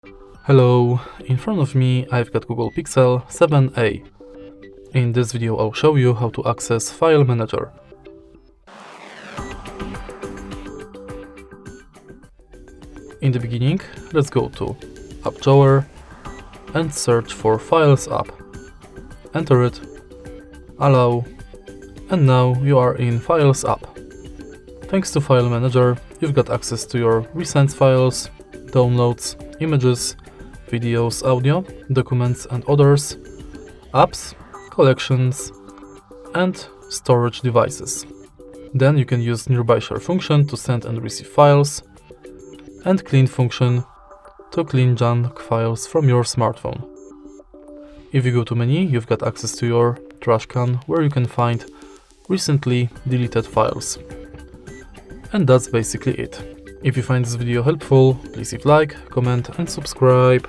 Hello, in front of me I've got Google Pixel 7a. In this video I'll show you how to access File Manager. In the beginning, let's go to App Drawer and search for Files app. Enter it, allow, and now you are in Files app. Thanks to File Manager, you've got access to your recent files, downloads, images, videos, audio, documents and others, apps, collections, and storage devices. Then you can use Nearby Share function to send and receive files, and Clean function to clean junk files from your smartphone. If you go to menu, you've got access to your trash can where you can find recently deleted files. And that's basically it. If you find this video helpful, please leave like, comment and subscribe.